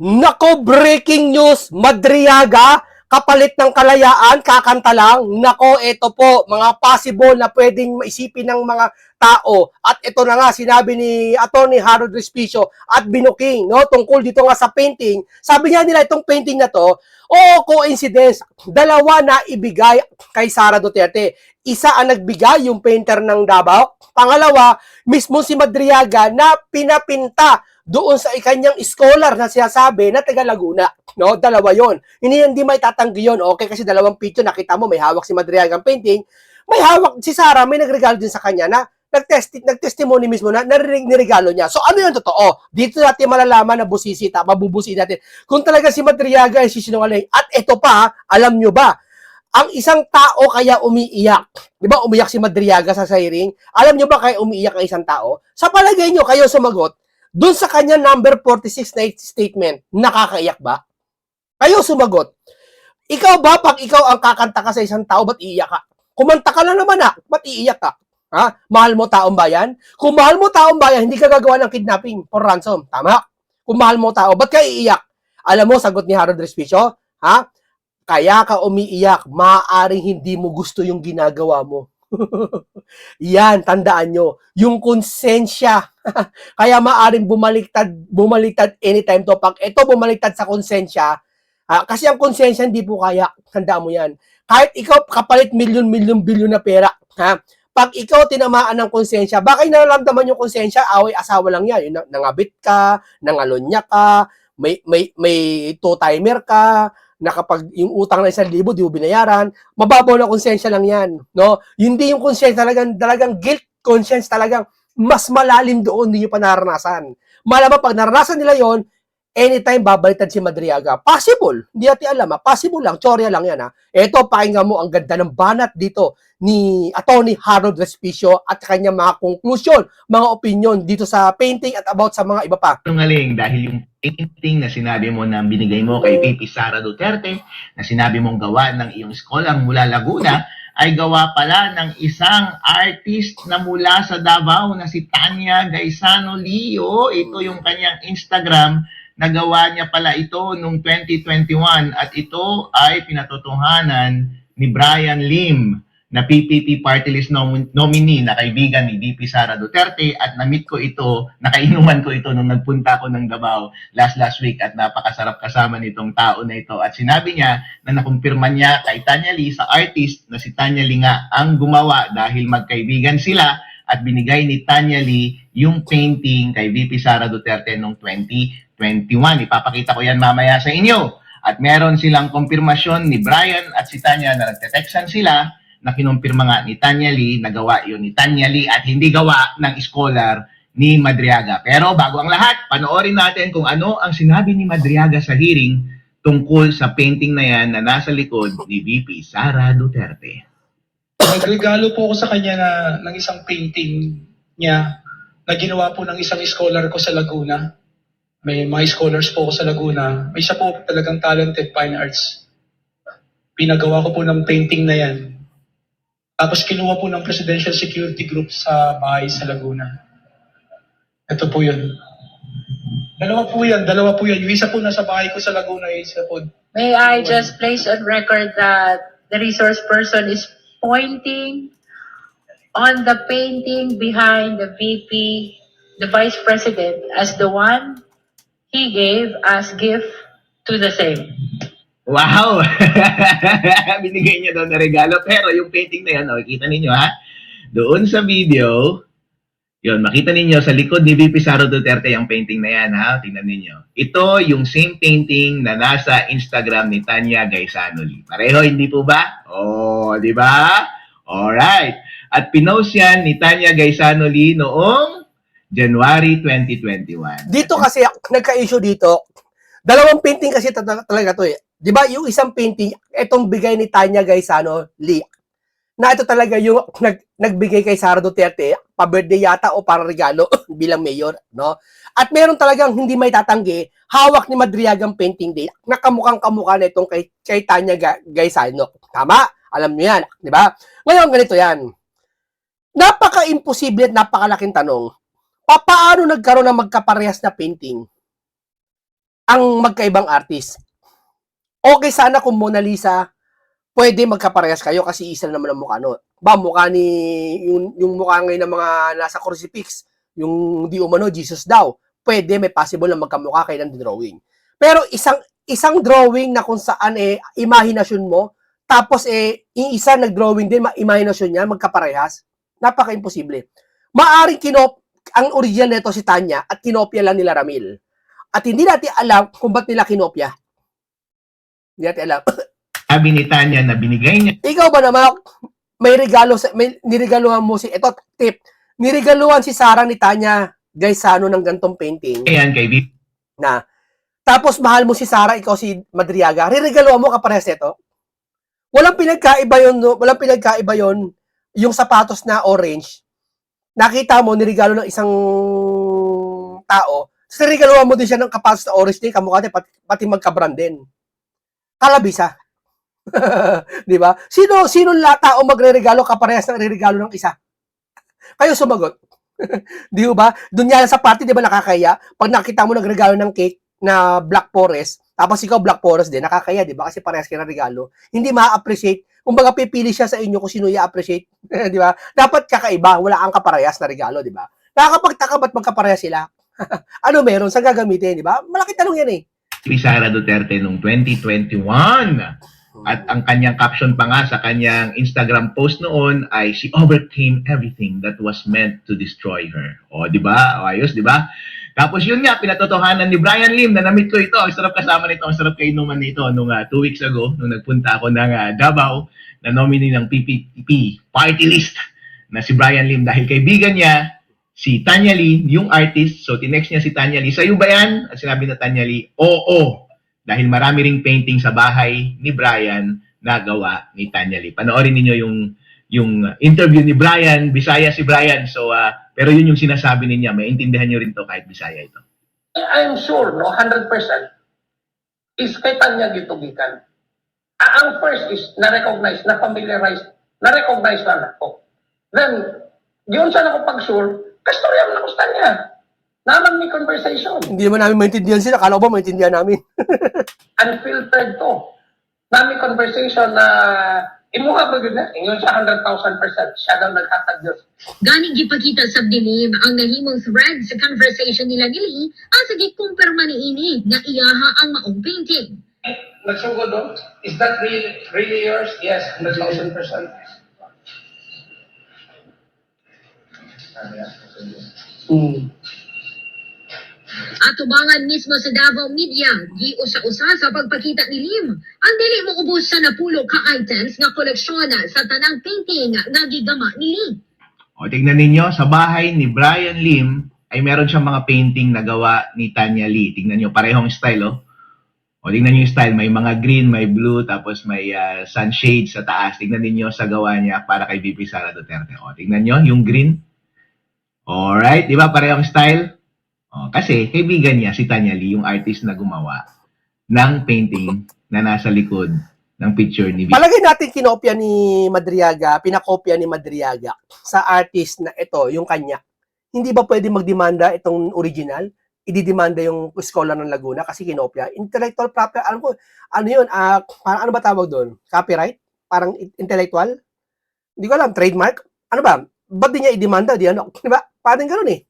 Nako, breaking news, Madriaga, kapalit ng kalayaan, kakanta lang. Nako, ito po, mga possible na pwedeng maisipin ng mga tao. At ito na nga, sinabi ni Atty. Harold Respicio at Binuking, no, tungkol dito nga sa painting. Sabi niya nila, itong painting na to, coincidence, dalawa na ibigay kay Sara Duterte. Isa ang nagbigay, yung painter ng Davao. Pangalawa, mismo si Madriaga na pinapinta doon sa ikanyang scholar na sinasabi na taga Laguna. No, dalawa yon. Hindi may tatanggi yon. Okay, kasi dalawang picture nakita mo, may hawak si Madriagang painting, may hawak si Sara, may nagregalo din sa kanya na nagtestimony mismo na niregalo niya. So ano yung totoo? Dito natin malalaman na busisita, mabubusi natin. Kung talaga si Madriaga ay sisinungaling. At ito pa, alam nyo ba, ang isang tao kaya umiiyak. Di ba umiyak si Madriaga sa siring? Alam nyo ba kaya umiiyak ang isang tao? Sa palagay nyo, kayo sumagot, doon sa kanya number 46 na statement, nakakaiyak ba? Kayo sumagot. Ikaw ba, pag ikaw ang kakanta ka sa isang tao, ba't iiyak ka? Kumanta ka lang naman ba't iiyak ka? Ha? Mahal mo taong bayan? Kung mahal mo taong bayan, hindi ka gagawa ng kidnapping for ransom. Tama? Kung mahal mo tao, ba't ka iiyak? Alam mo, sagot ni Harold Respicio, ha? Kaya ka umiiyak, maaaring hindi mo gusto yung ginagawa mo. Yan, tandaan nyo. Yung konsensya. Kaya maaring bumaliktad anytime to. Pag ito bumaliktad sa konsensya, kasi ang konsensya hindi po kaya. Tandaan mo yan. Kahit ikaw kapalit milyon-milyon-bilyon na pera, ha? Pag ikaw tinamaan ng konsensya, baka nararamdaman yung konsensya, away asawa lang yan. Yung nangabit ka, nangalonya ka, may two-timer ka, na kapag yung utang na 1,000, di mo binayaran, mababaw na konsensya lang yan. No? Hindi yung konsensya talagang guilt conscience talagang mas malalim doon, hindi nyo pa naranasan. Malamang pag naranasan nila yon, anytime babalitan si Madriaga. Possible. Hindi natin alam. Possible lang. Teorya lang yan. Ito, pakinggan mo ang ganda ng banat dito ni Atty. Harold Respicio at kanyang mga conclusion, mga opinion dito sa painting at about sa mga iba pa. Sinungaling dahil yung painting na sinabi mo na binigay mo kay VP Sara Duterte, na sinabi mong gawa ng iyong scholar mula Laguna, ay gawa pala ng isang artist na mula sa Davao na si Tanya Gaisano Leo. Ito yung kanyang Instagram. Nagawa niya pala ito noong 2021 at ito ay pinatotohanan ni Brian Lim na PPP party list nominee na kaibigan ni VP Sara Duterte at na-meet ko ito, nakainuman ko ito nung nagpunta ako ng Davao last week at napakasarap kasama nitong tao na ito. At sinabi niya na nakumpirma niya kay Tanya Lee sa artist na si Tanya Lee nga ang gumawa dahil magkaibigan sila at binigay ni Tanya Lee yung painting kay VP Sara Duterte noong 2021. Ipapakita ko yan mamaya sa inyo. At meron silang kumpirmasyon ni Brian at si Tanya na nagte-textan sila na kinumpirma nga ni Tanya Lee, nagawa yun ni Tanya Lee at hindi gawa ng scholar ni Madriaga. Pero bago ang lahat, panoorin natin kung ano ang sinabi ni Madriaga sa hearing tungkol sa painting na yan na nasa likod ni VP Sara Duterte. Nagregalo po ako sa kanya ng isang painting niya na ginawa po ng isang scholar ko sa Laguna. May mga scholars po ako sa Laguna. May isa po talagang talented fine arts. Pinagawa ko po ng painting na yan. Tapos kinuha po ng Presidential Security Group sa bahay sa Laguna. Ito po yun. Dalawa po yan. Yung isa po nasa bahay ko sa Laguna, yung isa po. May I just place on record that the resource person is pointing on the painting behind the VP, the Vice President, as the one he gave as gift to the same. Wow! Binigay niya daw na regalo. Pero yung painting na yan, kita ninyo ha, doon sa video, yun, makita ninyo sa likod ni VP Sara Duterte yung painting na yan ha, tingnan ninyo. Ito yung same painting na nasa Instagram ni Tanya Gaisano Lee. Pareho, hindi po ba? Oh, di ba? Alright. At pinost yan ni Tanya Gaisano Lee noong January 2021. Dito kasi, nagka-issue dito, dalawang painting kasi talaga to Di ba, yung isang painting, itong bigay ni Tanya Gaisano Lee, na ito talaga yung nagbigay kay Sara Duterte, pa-birthday yata o para regalo bilang mayor, no? At meron talagang hindi may tatanggi, hawak ni Madriagang painting din, na kamukhang-kamukha na itong kay Tanya Gaisano. Tama? Alam niyo yan, di ba? Ngayon, ganito yan. Napaka-imposible at napakalaking tanong, paano nagkaroon ng magkaparehas na painting? ang magkaibang artist. Okay sana kung Mona Lisa, pwede magkaparehas kayo kasi isa naman ang mukha, no? Ba, mukha ni, yung mukha ngayon ng mga nasa crucifix, yung di umano, Jesus daw, pwede, may possible na magkamukha kayo ng drawing. Pero isang drawing na kung saan imahinasyon mo, tapos yung isa nag-drawing din, imahinasyon niya, magkaparehas, napaka-imposible. Maaring ang original nito si Tanya at kinopya lang nila Ramil. At hindi natin alam kung ba't nila kinopya. Hindi natin alam. Sabi ni Tanya na binigay niya Ikaw ba naman, may regalo, niregaluhan mo ito, tip, niregaluhan si Sarah ni Tanya, guys, sa ng gantong painting, yan kay VP na, tapos mahal mo si Sarah, ikaw si Madriaga, riregaluhan mo kapares ito? Walang pinagkaiba yun, no? Walang pinagkaiba yun, yung sapatos na orange, nakita mo, niregalo ng isang tao, so niregaluhan mo din siya ng kapatos na orange din, kamukha din, pati magka-brand din. Kalabisa. Di ba? Sino tao magreregalo kaparehas ng regalo ng isa? Kayo sumagot. Di ba? Doon yan sa party, di ba nakakaya? Pag nakita mo nagregalo ng cake na Black Forest, tapos ikaw Black Forest din, nakakaya, di ba? Kasi parehas kayo ng regalo. Hindi ma-appreciate. Kung baga pipili siya sa inyo kung sino i-appreciate. Di ba? Dapat kakaiba, wala kang kaparehas na regalo, di ba? Nakakapagtaka ba't magkaparehas sila? Ano meron? Saan gagamitin, di ba? Malaki tanong yan eh. Sara Duterte noong 2021. At ang kanyang caption pa nga sa kanyang Instagram post noon ay she overcame everything that was meant to destroy her. O, di ba? O, ayos, di ba? Tapos yun nga, pinatotohanan ni Brian Lim na namit ko ito. Ang sarap kasama nito, ang sarap kainuman nito nung 2 weeks ago, nung nagpunta ako ng Davao, na nominee ng PPP party list na si Brian Lim dahil kaibigan niya si Tanya Lee, yung artist. So, tinext niya si Tanya Lee, sa'yo ba yan? At sinabi na Tanya Lee, oo. Dahil marami ring painting sa bahay ni Brian na gawa ni Tanya Lee. Panoorin niyo yung interview ni Brian, Bisaya si Brian. So, pero yun yung sinasabi niya, maintindihan niyo rin to kahit Bisaya ito. I'm sure, no, 100% is kay Tanya gitugikan. Ang first is na-recognize, na-familiarize, na-recognize lang ako. Then, yun siya ako pag-sure, kastorya mo na gusto niya. Naman may conversation. Hindi naman namin maintindihan sila. Kala ko ba maintindihan namin? Unfiltered to. Namin conversation na imuha ba yun na? Ingon siya 100,000%. Siya daw naghatag Diyos. Ganing gipakita sa dilim ang nahimong thread sa conversation nila ni Lee ang sige kumpirma ni ini na iyaha ang maong painting. Nagsugod doon? Is that really yours? Yes, 100,000%. At tubangan mismo sa Davao Media, di usa-usa sa pagpakita ni Lim. Ang dili mo ubos sa napulo ka items nga koleksyon sa tanang painting nga gigama ni Lee. O, tignan ninyo, sa bahay ni Brian Lim ay meron siyang mga painting na gawa ni Tanya Lee. Tignan nyo, parehong style, oh. O, tignan nyo yung style. May mga green, may blue, tapos may sunshade sa taas. Tignan ninyo sa gawa niya para kay VP Sara Duterte. O, tignan nyo, yung green. Alright, di ba parehong style? O, kasi kaibigan niya si Tanya Lee, yung artist na gumawa ng painting na nasa likod ng picture ni VP. Palagay natin kinopya ni Madriaga, pinakopya ni Madriaga sa artist na ito, yung kanya. Hindi ba pwede magdemanda itong original? Ididemanda yung scholar ng Laguna kasi kinopya. Intellectual property, alam ko, ano yun, parang ano ba tawag doon? Copyright? Parang intellectual? Hindi ko alam, trademark? Ano ba? Ba't di niya idemanda? Di ano? Di ba? Parang gano'n eh.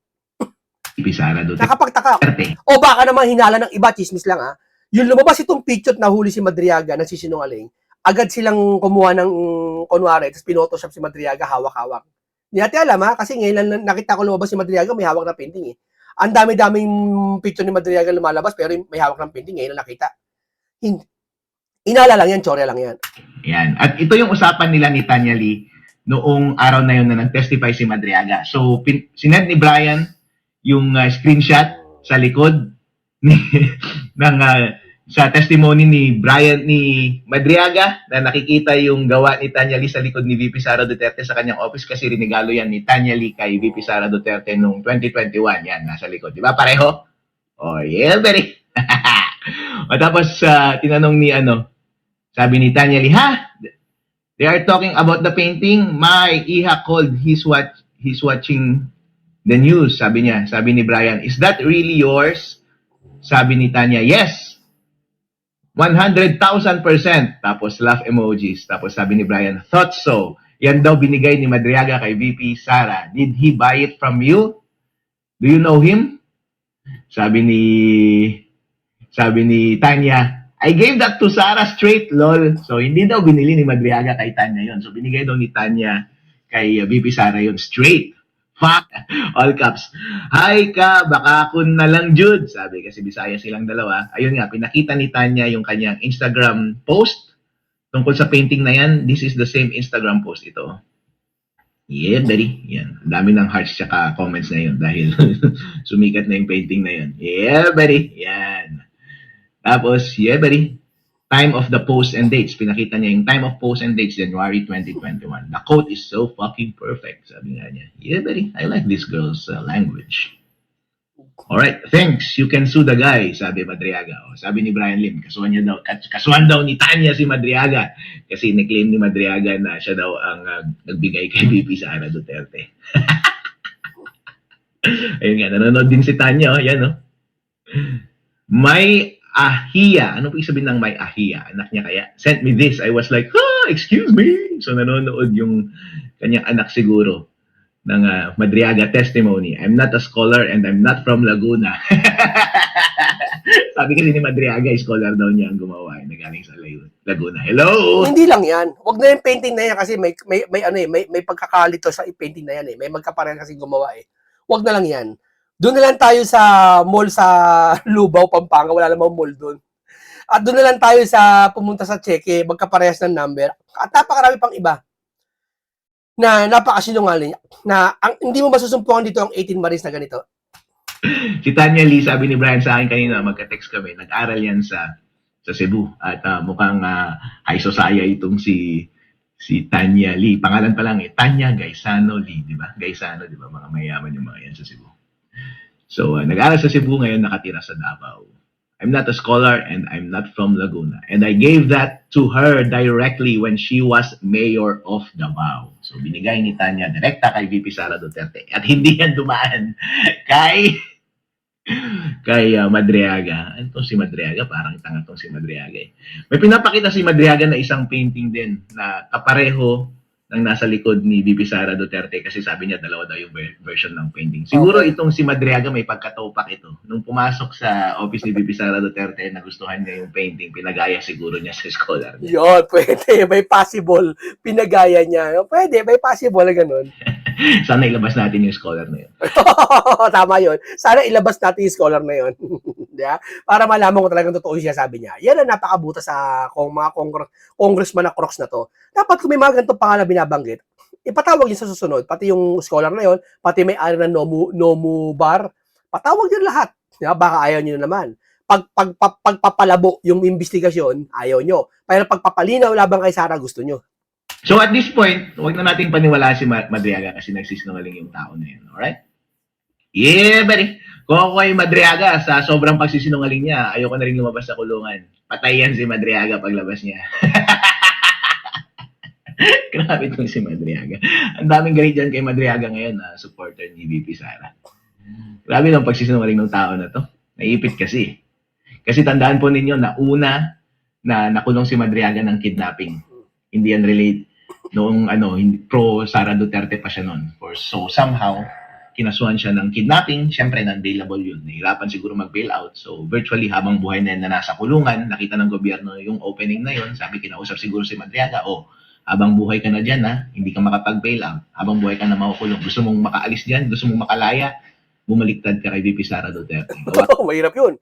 VP Sara Duterte. Nakapagtaka. O baka naman hinala ng iba, chismis lang Yung lumabas itong picture na huli si Madriaga, nagsisinungaling, agad silang kumuha ng kunwari, tapos pinotoshop si Madriaga, hawak-hawak. Hindi natin alam kasi ngayon nakita ko lumabas si Madriaga, may hawak na painting eh. Ang dami-daming picture ni Madriaga lumalabas, pero may hawak ng painting, ngayon nakita. Inala lang yan, chorya lang yan. Yan. At ito yung usapan nila ni Tanya Lee noong araw na yun na nag-testify si Madriaga. So, sinend ni Brian yung screenshot sa likod ng sa testimony ni Brian ni Madriaga na nakikita yung gawa ni Tanya Lee sa likod ni VP Sara Duterte sa kanyang office kasi rinegalo yan ni Tanya Lee kay VP Sara Duterte noong 2021. Yan, nasa likod. Di ba pareho? Oh, yeah, very. O tapos tinanong ni sabi ni Tanya Lee, they are talking about the painting. My iha called, he's watching the news, sabi niya. Sabi ni Brian, is that really yours? Sabi ni Tanya, yes. 100,000%. Tapos laugh emojis. Tapos sabi ni Brian, thought so. Yan daw binigay ni Madriaga kay VP Sara. Did he buy it from you? Do you know him? Sabi ni Tanya, I gave that to Sara straight, lol. So, hindi daw binili ni Madriaga kay Tanya yon. So, binigay daw ni Tanya kay VP Sara yon straight. Fuck! All caps. Hi ka, baka kun na lang, Jude. Sabi, kasi Bisaya silang dalawa. Ayun nga, pinakita ni Tanya yung kanyang Instagram post tungkol sa painting na yan. This is the same Instagram post ito. Yeah, buddy. Yan. Ang dami ng hearts tsaka comments na yun dahil sumikat na yung painting na yun. Yeah, buddy. Yan. Tapos, yeah, buddy. Time of the post and dates. Pinakita niya yung time of post and dates, January 2021. The quote is so fucking perfect. Sabi nga niya, yeah, buddy. I like this girl's language. Alright, thanks. You can sue the guy, sabi Madriaga. O, sabi ni Brian Lim, kasuhan daw ni Tanya si Madriaga kasi ni-claim ni Madriaga na siya daw ang nagbigay kay VP Sara Duterte. Ayun nga, nanonood din si Tanya. O, yan, o. May ahiya. Ano po yung sabihin ng may ahiya? Anak niya kaya? Sent me this. I was like, excuse me. So, nanonood yung kanyang anak siguro ng Madriaga testimony. I'm not a scholar and I'm not from Laguna. Sabi kasi ni Madriaga, scholar daw niya ang gumawa. Nagaling sa Laguna. Hello! Hindi lang yan. Huwag na yung painting na yan kasi may pagkakalito sa painting na yan eh. May magkaparehan kasi gumawa eh. Huwag na lang yan. Doon na lang tayo sa mall sa Lubao, Pampanga. Wala namang mall doon. At doon na lang tayo sa pumunta sa Cheque, magkaparehas ng number. At napakarami pang iba na napakasinungaling na hindi mo masusumpungan dito ang 18 Maris na ganito. Si Tanya Lee, sabi ni Brian sa akin kanina, magka-text kami, nag-aral yan sa Cebu. At mukhang high society itong si Tanya Lee. Pangalan pa lang Tanya Gaisano Lee, di ba? Gaisano, di ba? Mga mayaman yung mga yan sa Cebu. So, nag-aral sa Cebu, ngayon nakatira sa Davao. I'm not a scholar and I'm not from Laguna. And I gave that to her directly when she was mayor of Davao. So, binigay ni Tanya direkta kay VP Sara Duterte. At hindi yan dumaan kay Madriaga. Ano si Madriaga? Parang tanga tong si Madriaga eh. May pinapakita si Madriaga na isang painting din na kapareho ng nasa likod ni VP Sara Duterte kasi sabi niya dalawa daw yung version ng painting. Siguro itong si Madriaga may pagkatopak ito. Nung pumasok sa office ni VP Sara Duterte, nagustuhan niya yung painting, pinagaya siguro niya sa scholar niya. Yun, pwede. May possible. Pinagaya niya. Pwede, may possible na ganun. Sana ilabas natin yung scholar na yun. Tama yun. Sana ilabas natin yung scholar na yun. Diba? Para malaman ko talagang totoo siya, sabi niya. Yan ang napakabuta sa mga congressman na crocs na to. Dapat kung may mga ganitong pangalan binabanggit, ipatawag niya sa susunod. Pati yung scholar na yun, pati may-ari ng Nomu Bar, patawag niyo lahat. Diba? Baka ayaw niyo naman. Pagpapalabo yung investigasyon, ayaw niyo. Pero pagpapalinaw labang kay Sara, gusto niyo. So at this point, huwag na natin paniwalaan si Madriaga kasi nagsisinungaling yung tao na yun. Alright? Yeah, buddy. Kung ako kay Madriaga, sa sobrang pagsisinungaling niya, ayoko na rin lumabas sa kulungan. Patay yan si Madriaga paglabas niya. Grabe itong si Madriaga. Ang daming galit dyan kay Madriaga ngayon na supporter ni VP Sara. Grabe lang pagsisinungaling ng tao na to. Naipit kasi. Kasi tandaan po ninyo na una na nakulong si Madriaga ng kidnapping. Hindi yan relate noong pro Sara Duterte pa siya noon. So somehow, kinasuhan siya ng kidnapping. Siyempre, non-bailable yun. Nahirapan siguro mag-bail out. So virtually, habang buhay na nasa kulungan, nakita ng gobyerno yung opening na yun. Sabi, kinausap siguro si Madriaga, habang buhay ka na dyan, hindi ka makapag-bail out. Habang buhay ka na makukulong. Gusto mong makaalis dyan, gusto mong makalaya, bumaliktad ka kay VP Sara Duterte. Mahirap yun.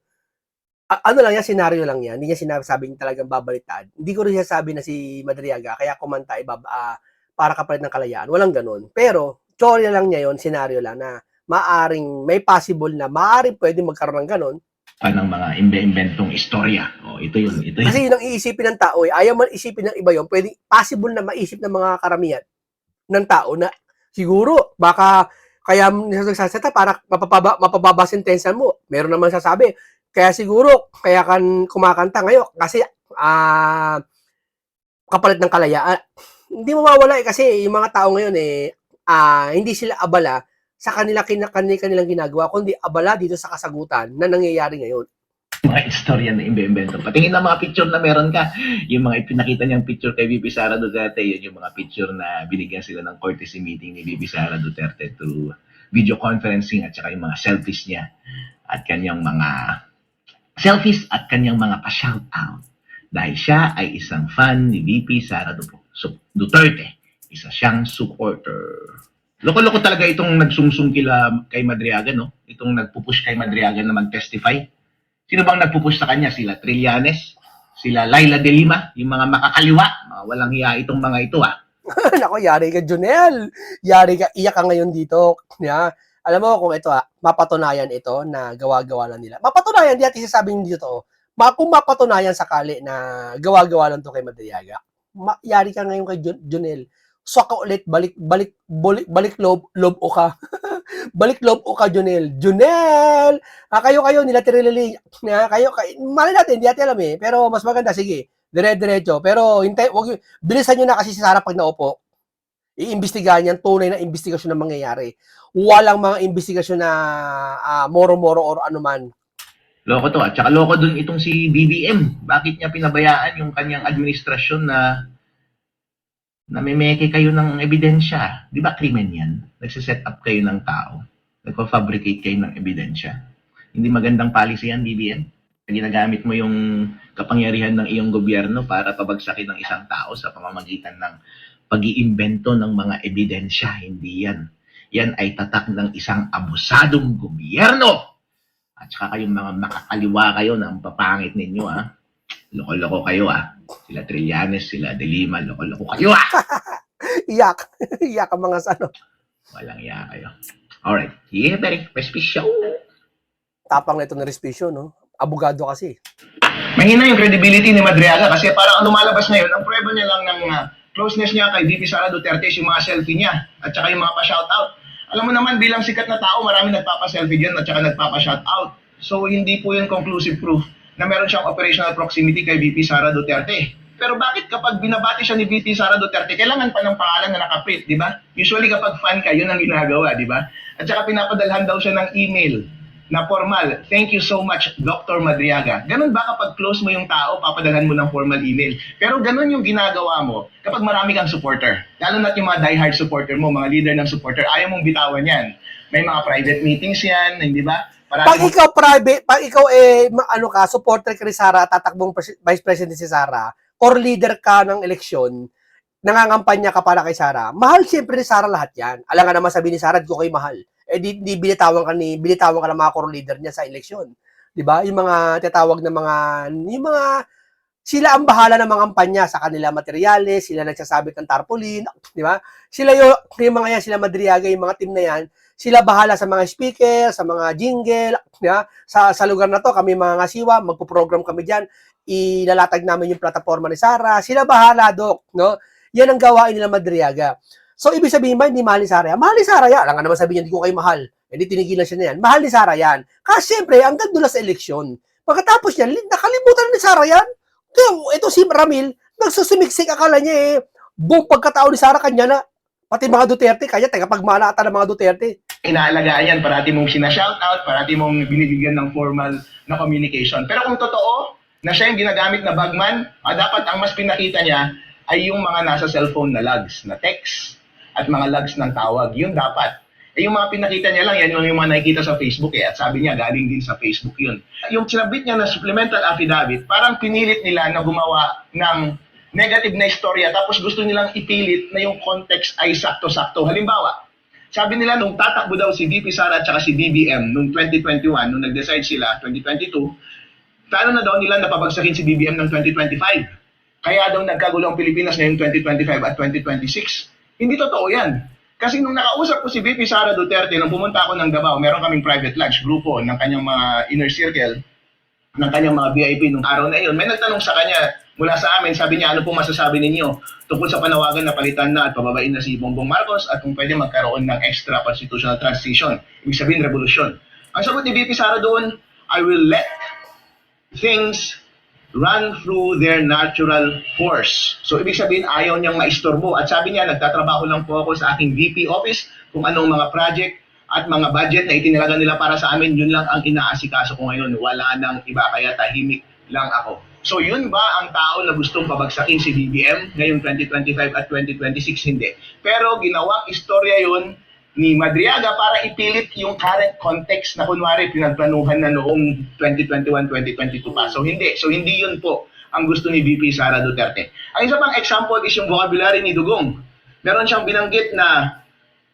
Ano lang yan, senaryo lang yan. Hindi niya sinabing talagang babaliktad. Hindi ko rin siya sabi na si Madriaga, kaya kumanta para kapalit ng kalayaan. Walang ganun. Pero, teorya lang niya yon, senaryo lang na may possible na maaring pwede magkaroon ng ganun. Ng mga inventong istorya. Ito yun. Kasi yun ang iisipin ng tao. Ayaw man isipin ng iba yun. Pwede, possible na maisip ng mga karamihan ng tao na siguro, baka kaya nagsasata para mapababa sentensya mo. Meron naman sasabi. Kaya siguro, kaya kan kumakanta ngayon kasi kapalit ng kalayaan. Hindi mawawala kasi yung mga tao ngayon hindi sila abala sa kanilang ginagawa, kundi abala dito sa kasagutan na nangyayari ngayon. mga istorya na imbe-invento. Patingin ng mga picture na meron ka. Yung mga ipinakita niyang picture kay VP Sara Duterte, yun yung mga picture na binigyan sila ng courtesy meeting ni VP Sara Duterte through video conferencing at saka yung mga selfies niya at kanyang mga selfies at kanyang mga pa-shoutout. Dahil siya ay isang fan ni VP Sara Duterte. Isa siyang supporter. Loko-loko talaga itong nagsumsum kay Madriaga, no? Itong nagpupush kay Madriaga na mag-testify. Sino bang nagpupush sa kanya? Sila Trillanes, sila Laila de Lima, yung mga makakaliwa, mga walang hiya itong mga ito Nako, yari ka, Junel. Yari ka, iyak ka ngayon dito. Yeah. Alam mo kung ito mapatunayan ito na gawa-gawa lang nila. Mapatunayan, di natin sasabing dito kung mapatunayan sakali na gawa-gawa lang to kay Madriaga. Yari ka ngayon kay Junel. So ka ulit, balik loob o ka. Balik loob o ka, Junel. Junel! Kayo, nila Tirilili. Kayo, mali natin, hindi natin alam eh. Pero mas maganda, sige, dire-diretso. Pero bilisan nyo na kasi si Sara pag naupo. Iimbestigahan yan, tunay na investigasyon na mangyayari. Walang mga investigasyon na moro-moro or anuman. Loko to. At saka loko dun itong si BBM. Bakit niya pinabayaan yung kanyang administrasyon na namimeke kayo ng ebidensya? Di ba krimen yan? Nagsiset up kayo ng tao. Nagpa-fabricate kayo ng ebidensya. Hindi magandang policy yan, BBM. Ginagamit mo yung kapangyarihan ng iyong gobyerno para pabagsakin ng isang tao sa pamamagitan ng pag-iimbento ng mga ebidensya. Hindi yan. Yan ay tatak ng isang abusadong gobyerno. At saka kayong mga makakaliwa kayo na ang papangit ninyo, Loko-loko kayo, Sila Trillanes, sila De Lima, loko-loko kayo, Iyak. Iyak ang mga sano. Walang iya kayo. Alright. Yeah, very special. Tapang na ito ng respisyo, no? Abogado kasi. Mahina yung credibility ni Madriaga kasi parang ang lumalabas ngayon, ang prueba niya lang ng closeness niya kay VP Sara Duterte yung mga selfie niya at saka yung mga pa-shoutout. Alam mo naman, bilang sikat na tao, marami nagpapa-selfie dyan at saka nagpapa-shoutout. So, hindi po yun conclusive proof na meron siyang operational proximity kay VP Sara Duterte. Pero bakit kapag binabati siya ni VP Sara Duterte, kailangan pa ng pangalan na nakaprint, di ba? Usually kapag fan ka, yun ang ginagawa, di ba? At saka pinapadalhan daw siya ng email na formal. Thank you so much, Dr. Madriaga. Ganun ba kapag close mo yung tao, papadalhan mo ng formal email? Pero ganun yung ginagawa mo kapag marami kang supporter. Lalo na't yung mga diehard supporter mo, mga leader ng supporter, ayaw mong bitawan yan. May mga private meetings yan, hindi ba? Pag ikaw supporter ka ni Sara, tatakbong Vice President si Sara, or leader ka ng eleksyon, nangangampanya ka para kay Sara, mahal siyempre ni Sara lahat yan. Alam nga naman sabi ni Sara, di ko kayo mahal. Di binitawan ka ng mga core leader niya sa eleksyon. Di ba? Yung mga tatawag na sila ang bahala ng mga kampanya sa kanila materyales, sila nagsasabit ng tarpaulin, di ba? Sila yung mga yan, sila Madriaga, yung mga team na yan, sila bahala sa mga speaker, sa mga jingle, yeah? Sa lugar na to, kami mga ngasiwa, magpo-program kami diyan, ilalatag namin yung plataforma ni Sara, sila bahala, Dok, no? Yan ang gawain nila Madriaga. So, ibig sabihin ba, hindi mahal ni Sara? Mahal ni Sara yan. Alam nga naman sabihin niya, hindi ko kayo mahal. Hindi tinigilan siya na yan. Mahal ni Sara yan. Kasi, siyempre, ang ganda sa eleksyon. Pagkatapos yan, nakalimutan ni Sara yan. Ito si Ramil, nagsusumiksik, akala niya buong pagkatao ni Sara kanya na, pati mga Duterte, kanya, tagapagmanata ng mga Duterte. Inaalagaan yan, parati mong sinashoutout, parati mong binibigyan ng formal na communication. Pero kung totoo na siya yung ginagamit na bagman, dapat ang mas pinakita niya ay yung mga nasa cellphone na logs, na text, at mga logs ng tawag. Yun dapat. Yung mga pinakita niya lang, yan yung mga nakikita sa Facebook At sabi niya, galing din sa Facebook yun. Yung sinabit niya na supplemental affidavit, parang pinilit nila na gumawa ng negative na istorya, tapos gusto nilang ipilit na yung context ay sakto-sakto. Halimbawa, sabi nila nung tatakbo daw si VP Sara at saka si BBM nung 2021, nung nag-decide sila, 2022, paano na daw nila napabagsakin si BBM ng 2025? Kaya daw nagkagulo ang Pilipinas ngayong 2025 at 2026. Hindi totoo yan. Kasi nung nakausap ko si VP Sara Duterte, nung pumunta ako ng Davao, meron kaming private lunch, grupo ng kanyang mga inner circle, ng kanyang mga VIP nung araw na iyon. May nagtanong sa kanya mula sa amin, sabi niya, ano po masasabi ninyo tungkol sa panawagan na palitan na at pababain na si Bongbong Marcos at kung pwede magkaroon ng extra constitutional transition, ibig sabihin revolusyon. Ang sagot ni VP Sara doon, I will let things run through their natural course. So ibig sabihin, ayaw niyang maistorbo. At sabi niya, nagtatrabaho lang po ako sa aking VP office kung anong mga project at mga budget na itinalaga nila para sa amin, yun lang ang inaasikaso ko ngayon. Wala nang iba, kaya tahimik lang ako. So yun ba ang tao na gustong pabagsakin si BBM ngayong 2025 at 2026? Hindi. Pero ginawang istorya yun ni Madriaga para ipilit yung current context na kunwari pinagplanuhan na noong 2021-2022 pa. So hindi yun po ang gusto ni VP Sara Duterte. Ang isa pang example is yung vocabulary ni Dugong. Meron siyang binanggit na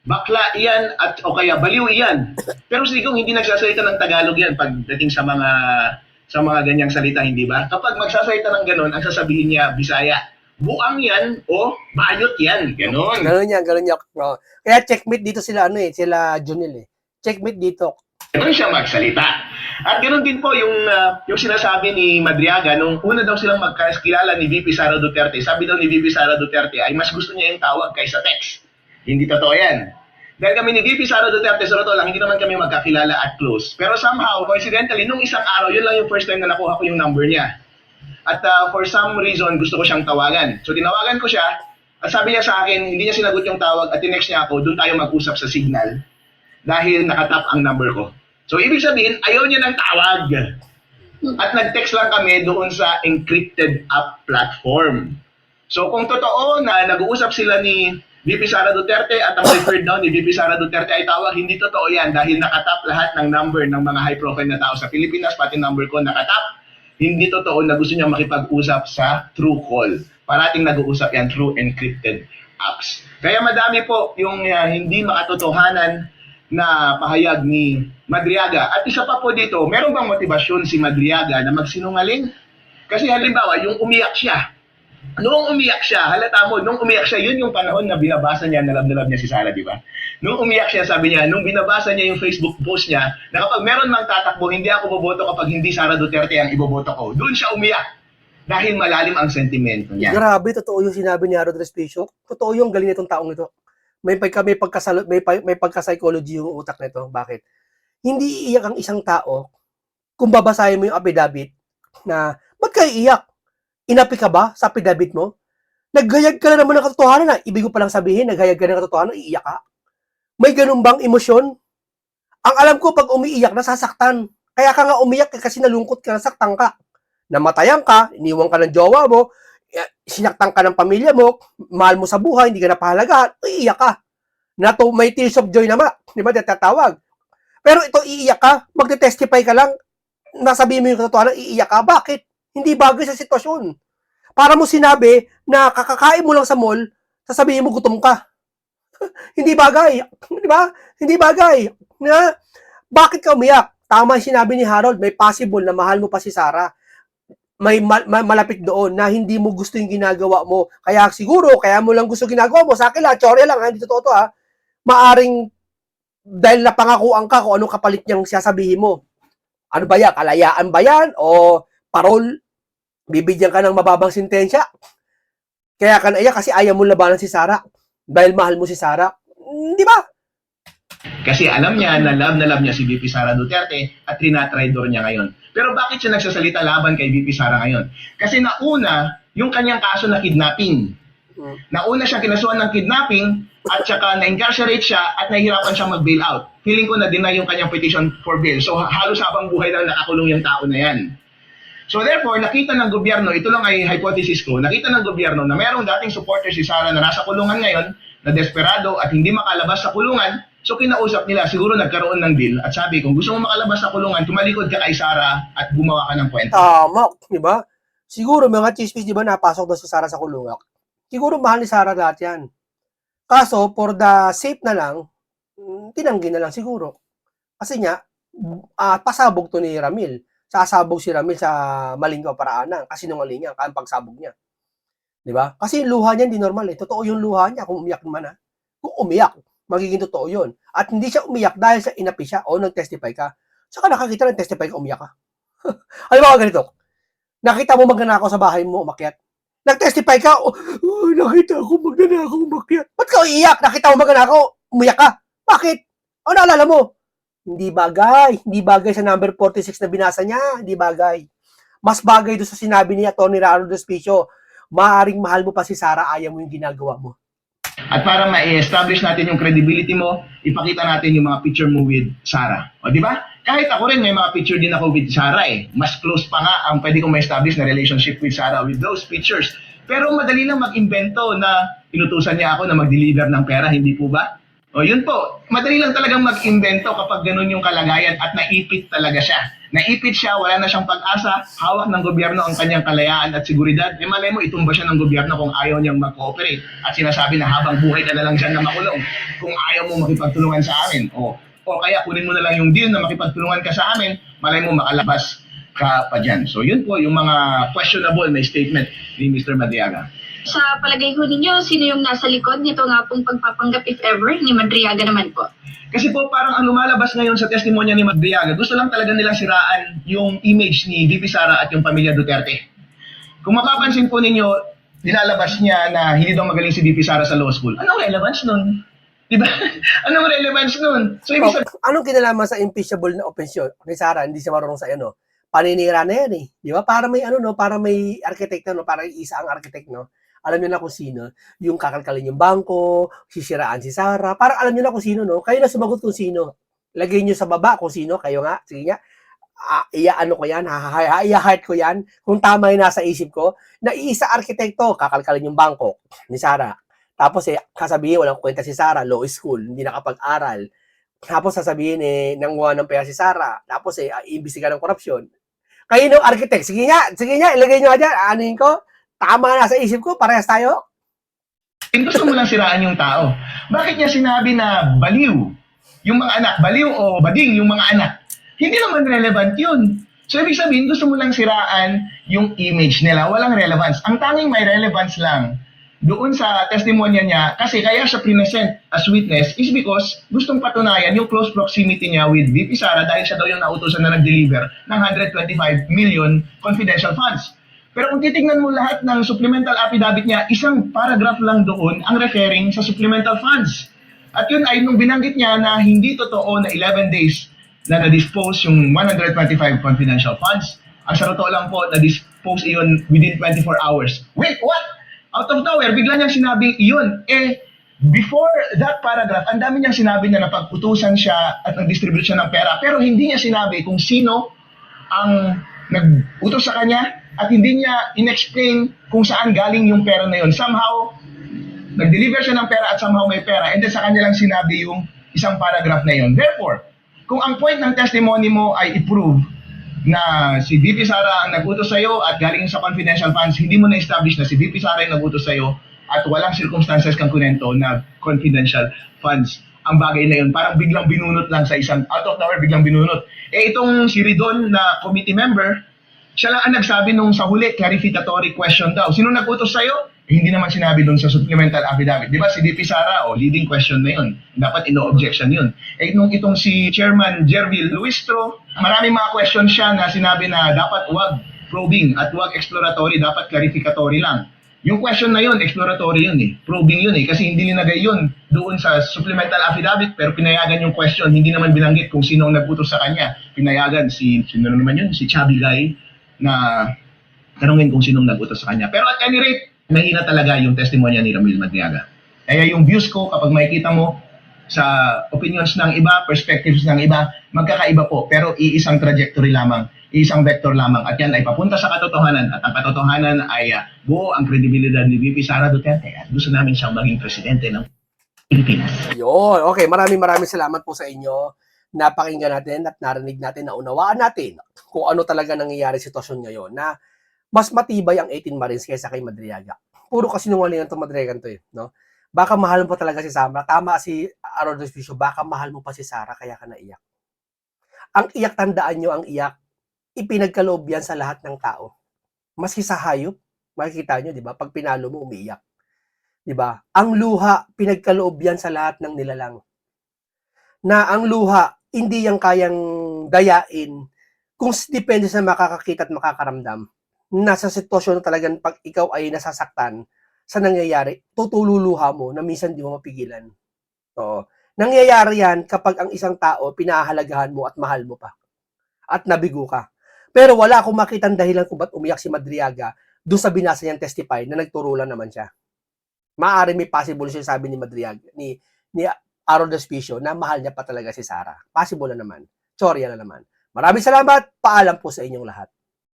bakla iyan at o kaya baliw iyan. Pero si Dugong hindi nagsasalita ng Tagalog yan pagdating sa mga ganyang salita, hindi ba? Kapag magsasalita ng ganon, ang sasabihin niya Bisaya. Buang yan o bayot yan. Ganon. Ganun yan. Oh. Kaya checkmate dito sila, sila Junil eh. Checkmate dito. Ganon siya magsalita. At ganoon din po yung sinasabi ni Madriaga nung una daw silang magkakilala ni VP Sara Duterte. Sabi daw ni VP Sara Duterte ay mas gusto niya yung tawag kaysa text. Hindi totoo yan. Dahil kami ni VP Sara Duterte, sa totoo lang, hindi naman kami magkakilala at close. Pero somehow, coincidentally, nung isang araw, yun lang yung first time na nakuha ko yung number niya. At for some reason, gusto ko siyang tawagan. So tinawagan ko siya, at sabi niya sa akin, hindi niya sinagot yung tawag, at tinext niya ako, doon tayo mag-usap sa signal. Dahil nakatap ang number ko. So ibig sabihin, ayaw niya ng tawag. At nag-text lang kami doon sa encrypted app platform. So kung totoo na nag-uusap sila ni VP Sara Duterte at ang referred down ni VP Sara Duterte ay tawag, hindi totoo yan dahil nakatap lahat ng number ng mga high-profile na tao sa Pilipinas, pati number ko nakatap. Hindi totoo na gusto niya makipag-usap sa true call. Parating nag-uusap yan through encrypted apps. Kaya madami po yung hindi makatotohanan na pahayag ni Madriaga. At isa pa po dito, meron bang motibasyon si Madriaga na magsinungaling? Kasi halimbawa, yung umiyak siya. Noong umiyak siya, halata mo, nung umiyak siya, yun yung panahon na binabasa niya, nalab niya si Sara, di ba? Nung umiyak siya, sabi niya, nung binabasa niya yung Facebook post niya, na kapag meron mang tatakbo, hindi ako boboto kapag hindi Sara Duterte ang iboboto ko. Doon siya umiyak. Dahil malalim ang sentimento niya. Grabe, totoo yung sinabi ni Harold Respicio. Totoo yung galing nitong taong ito. May pagka-psychology yung utak nito. Bakit? Hindi iiyak ang isang tao kung babasahin mo yung affidavit na, ba't kayo iiyak? Inapi ka ba sa affidavit mo? Naghayag ka na naman ng katotohanan na. Ibig ko palang sabihin, naghayag ka ng katotohanan, iiyak ka. May ganun bang emosyon? Ang alam ko, pag umiiyak, nasasaktan. Kaya ka nga umiyak kasi nalungkot ka, nasaktan ka. Namatayan ka, iniwan ka ng jowa mo, sinaktan ka ng pamilya mo, mahal mo sa buhay, hindi ka napahalagahan, iiyak ka. May tears of joy naman, di ba, tatawag. Pero ito, iiyak ka, magte-testify ka lang, nasabihin mo yung katotohanan, iiyak ka. Bakit? Hindi bagay sa sitwasyon. Para mo sinabi na kakakain mo lang sa mall, sasabihin mo gutom ka. Hindi bagay. Di ba? Hindi bagay. Na, bakit ka umiyak? Tama yung sinabi ni Harold, may possible na mahal mo pa si Sara. May malapit doon na hindi mo gusto yung ginagawa mo. Kaya siguro, kaya mo lang gusto ginagawa mo. Sa akin lang, chore lang, hindi totoo to ha. Maaring dahil napangakuan ka kung anong kapalit niyang sasabihin mo. Ano ba yan? Kalayaan ba yan? O parol? Bibigyan ka ng mababang sentensya? Kaya ka naiyak kasi ayaw mo labanan si Sara. Dahil mahal mo si Sara. Di ba? Kasi alam niya na love niya si VP Sara Duterte at tinatraidor niya ngayon. Pero bakit siya nagsasalita laban kay VP Sara ngayon? Kasi nauna, yung kanyang kaso na kidnapping. Nauna siya kinasuhan ng kidnapping at saka na-incarcerate siya at nahihirapan siya mag-bail out. Feeling ko na deny yung kanyang petition for bail. So halos habang buhay lang nakakulong yung tao na yan. So therefore, nakita ng gobyerno, ito lang ay hypothesis ko, nakita ng gobyerno na merong dating supporter si Sara na nasa kulungan ngayon, na desperado at hindi makalabas sa kulungan, so kinausap nila, siguro nagkaroon ng deal at sabi, kung gusto mo makalabas sa kulungan, tumalikod ka kay Sara at gumawa ka ng kwento. Tama, di ba? Siguro mga chismis, di ba, napasok daw si Sara sa kulungan. Siguro mahal ni Sara lahat yan. Kaso, for the safe na lang, tinanggi na lang siguro. Kasi nga, pasabog to ni Ramil. Sasabog si Ramil sa maling kaparaanan kasi nungalingan ang pagsabog niya. 'Di ba? Kasi yung luha niya hindi normal eh. Totoo yung luha niya kung umiyak man ha. Kung umiyak, magiging totoo 'yon. At hindi siya umiyak dahil sa inapi siya o nag-testify ka. Saka nakakita ng testify ka umiyak ka. Alam mo ganito. Nakita mo magnanakaw sa bahay mo umakyat. Nag-testify ka, nakita ko magnanakaw umakyat. Ba't ka umiyak? Nakita mo magnanakaw, umiyak ka. Bakit? O naalala mo? Hindi bagay sa number 46 na binasa niya, hindi bagay. Mas bagay doon sa sinabi ni Atty. Harold Respicio, maaring mahal mo pa si Sara, ayaw mo yung ginagawa mo. At para ma-establish natin yung credibility mo, ipakita natin yung mga picture mo with Sarah. O di ba? Kahit ako rin may mga picture din ako with Sarah eh. Mas close pa nga ang pwede kong ma-establish na relationship with Sarah with those pictures. Pero madali lang mag-invento na inutusan niya ako na mag-deliver ng pera, hindi po ba? O yun po, madali lang talagang mag-invento kapag ganun yung kalagayan at naipit talaga siya. Naipit siya, wala na siyang pag-asa, hawak ng gobyerno ang kanyang kalayaan at seguridad. Eh malay mo, itumba siya ng gobyerno kung ayaw niyang mag-cooperate. At sinasabi na habang buhay ka na lang dyan na makulong kung ayaw mo makipagtulungan sa amin. O kaya kunin mo na lang yung deal na makipagtulungan ka sa amin, malay mo makalabas ka pa dyan. So yun po yung mga questionable na statement ni Mr. Madriaga. Sa palagay ho ninyo, sino yung nasa likod nito nga pong pagpapanggap if ever ni Madriaga naman po? Kasi po parang ang lumalabas ngayon sa testimonya ni Madriaga, gusto lang talaga nilang siraan yung image ni VP Sara at yung pamilya Duterte. Kung mapapansin po ninyo, nilalabas niya na hindi daw magaling si VP Sara sa law school. Anong relevance nun? Diba? Anong relevance nun? So ibig sabihin, Anong kinalaman sa impeachable na opensyon ni Sara? Hindi siya marunong sa paninira na yan eh. Di ba? Para may para may arkitekto, para isa ang arkitek, no? Alam niyo na kung sino, yung kakalkalin yung bangko, sisiraan si Sara, para alam niyo na kung sino, no? Kayo na sumagot kung sino. Lagay niyo sa baba kung sino, kayo nga, sige nga, iaano ko yan, i-heart ko yan, kung tama yung nasa isip ko, na iisa arkitekto, kakalkalin yung bangko ni Sara. Tapos kasabihin, walang kwenta si Sara, law school, hindi nakapag-aral. Tapos sasabihin nanguha ng pera si Sara. Tapos iimbestiga ng korupsyon. Kayo ng architect, sige nga, ilagay nyo dyan, anuhin ko, tama na sa isip ko, parehas tayo. gusto mo lang siraan yung tao. Bakit niya sinabi na baliw yung mga anak? Baliw o bading yung mga anak? Hindi naman relevant yun. So, ibig sabihin, gusto mo lang siraan yung image nila. Walang relevance. Ang tanging may relevance lang doon sa testimonya niya, kasi kaya siya present as witness is because gustong patunayan yung close proximity niya with VP Sara dahil siya daw yung nautusan na nag-deliver ng 125 million confidential funds. Pero kung titignan mo lahat ng supplemental affidavit niya, isang paragraph lang doon ang referring sa supplemental funds. At yun ay nung binanggit niya na hindi totoo na 11 days na na-dispose yung 125 confidential funds. Ang sa totoo lang po, na-dispose iyon within 24 hours. Wait, what? Out of nowhere, bigla niyang sinabing iyon. Before that paragraph, ang dami niyang sinabi na napag-utusan siya at nag-distribute siya ng pera. Pero hindi niya sinabi kung sino ang nag-utos sa kanya at hindi niya in-explain kung saan galing yung pera na yun. Somehow, nag-deliver siya ng pera at somehow may pera. And then sa kanya lang sinabi yung isang paragraph na yun. Therefore, kung ang point ng testimony mo ay i-prove na si VP Sara ang nag-utos sa'yo at galing sa confidential funds, hindi mo na-establish na si VP Sara yung nag-utos sa'yo at walang circumstances kang kunento na confidential funds. Ang bagay na yun, parang biglang binunot lang sa isang, out of nowhere, biglang binunot. Itong si Ridon na committee member, siya lang ang nagsabi nung sa huli, clarificatory question daw. Sino nag-utos sa'yo? Hindi naman sinabi dun sa supplemental affidavit. Di ba si VP Sara, leading question na yun. Dapat no-objection yun. Nung itong si Chairman Jervil Luistro, maraming mga question siya na sinabi na dapat wag probing at wag exploratory, dapat clarificatory lang. Yung question na yun, exploratory yun probing yun kasi hindi linagay yun doon sa supplemental affidavit pero pinayagan yung question, hindi naman binanggit kung sino ang nag-utos sa kanya. Pinayagan sino naman yun? Si Chubby Guy na tanungin kung sinong nag-utos sa kanya. Pero at any rate, mahina talaga yung testimonya ni Ramil Madriaga. Kaya yung views ko, kapag makikita mo sa opinions ng iba, perspectives ng iba, magkakaiba po. Pero iisang trajectory lamang, iisang vector lamang. At yan ay papunta sa katotohanan. At ang katotohanan ay buo ang kredibilidad ni VP Sara Duterte. At gusto namin siyang maging presidente ng Pilipinas. Yun. Okay, maraming salamat po sa inyo. Napakinggan natin at narinig natin, naunawaan natin kung ano talaga nangyayari sitwasyon ngayon na mas matibay ang 18 Marines kaysa kay Madriaga. Puro kasinungalingan itong Madriaga to no? Baka mahal mo pa talaga si Sara. Tama si Aaron Despisio, baka mahal mo pa si Sara kaya ka naiyak. Ang iyak, tandaan nyo, ang iyak, ipinagkaloob yan sa lahat ng tao. Maski sa hayop, makikita nyo, di ba? Pag pinalo mo, umiiyak. Di ba? Ang luha, pinagkaloob yan sa lahat ng nilalang. Na ang luha, hindi yan kayang dayain kung depende sa makakakita at makakaramdam. Nasa sitwasyon na talagang pag ikaw ay nasasaktan sa nangyayari, tutululuha mo na minsan di mo mapigilan. Oo. Nangyayari yan kapag ang isang tao pinahahalagahan mo at mahal mo pa. At nabigo ka. Pero wala akong makitang dahilan kung ba't umiyak si Madriaga doon sa binasa niyang testify na nagturo lang naman siya. Maaari may possible siya sabi ni Madriaga, ni Aaron Despicio na mahal niya pa talaga si Sara. Possible na naman. Chorya na naman. Maraming salamat. Paalam po sa inyong lahat.